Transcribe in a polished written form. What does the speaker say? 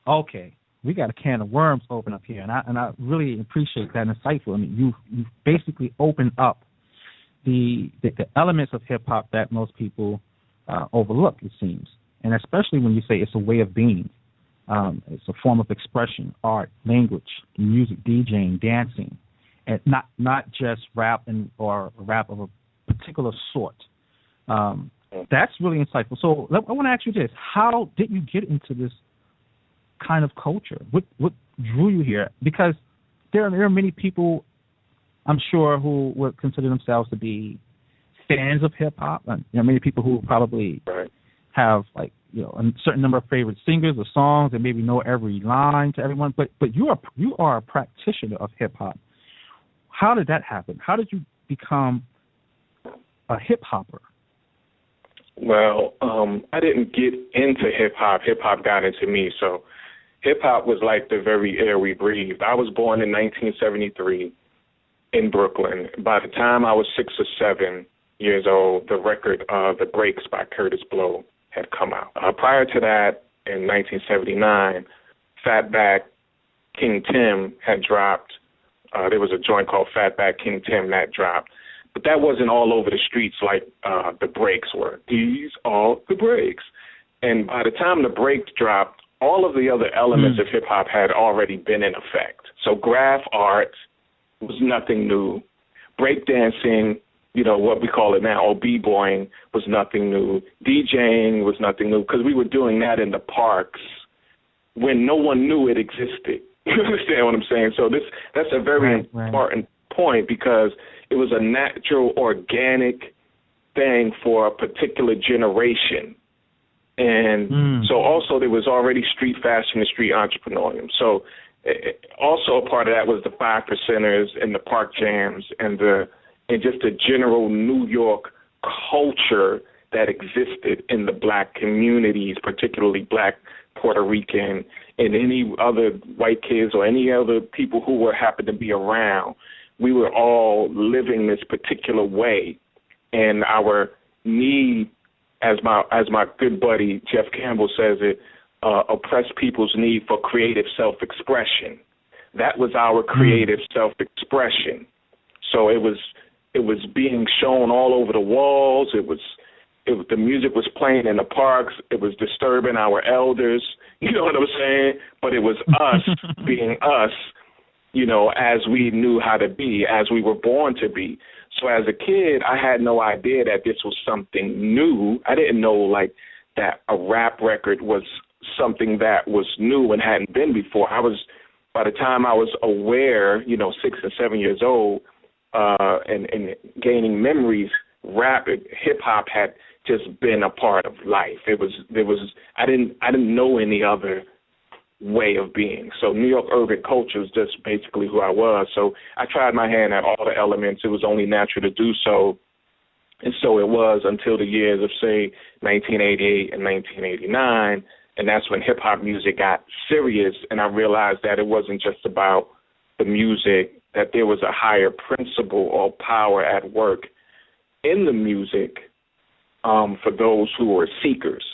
Okay, we got a can of worms open up here, and I really appreciate that insightful. I mean, you basically opened up the elements of hip hop that most people overlook, it seems, and especially when you say it's a way of being. It's a form of expression, art, language, music, DJing, dancing, and not just rap or rap of a particular sort. That's really insightful. So I want to ask you this: how did you get into this kind of culture? What drew you here? Because there are many people, I'm sure, who would consider themselves to be fans of hip hop. Many people who probably have a certain number of favorite singers or songs and maybe know every line to everyone. But you are a practitioner of hip hop. How did that happen? How did you become a hip hopper? Well, I didn't get into hip hop. Hip hop got into me. So hip hop was like the very air we breathed. I was born in 1973 in Brooklyn. By the time I was 6 or 7 years old, the record The Breaks by Kurtis Blow had come out. Prior to that, in 1979, Fatback King Tim had dropped. There was a joint called Fatback King Tim that dropped. But that wasn't all over the streets like The Breaks were. These are the breaks. And by the time The Breaks dropped, all of the other elements of hip-hop had already been in effect. So graph art was nothing new. Breakdancing, what we call it now, or b-boying, was nothing new. DJing was nothing new because we were doing that in the parks when no one knew it existed. You understand what I'm saying? So that's a very important point because it was a natural, organic thing for a particular generation. And so also there was already street fashion and street entrepreneurialism. So also a part of that was the 5%ers and the park jams and just the general New York culture that existed in the black communities, particularly black, Puerto Rican, and any other white kids or any other people who happened to be around. We were all living this particular way, and our need, as my good buddy Jeff Campbell says it, oppressed people's need for creative self-expression. That was our creative self-expression. So it was being shown all over the walls. The music was playing in the parks. It was disturbing our elders. You know what I'm saying? But it was us being us, as we knew how to be, as we were born to be. So as a kid, I had no idea that this was something new. I didn't know that a rap record was something that was new and hadn't been before. By the time I was aware, 6 and 7 years old, and gaining memories, hip hop had just been a part of life. I didn't know any other way of being. So New York urban culture is just basically who I was. So I tried my hand at all the elements. It was only natural to do so. And so it was until the years of, say, 1988 and 1989, and that's when hip-hop music got serious, and I realized that it wasn't just about the music, that there was a higher principle or power at work in the music for those who were seekers.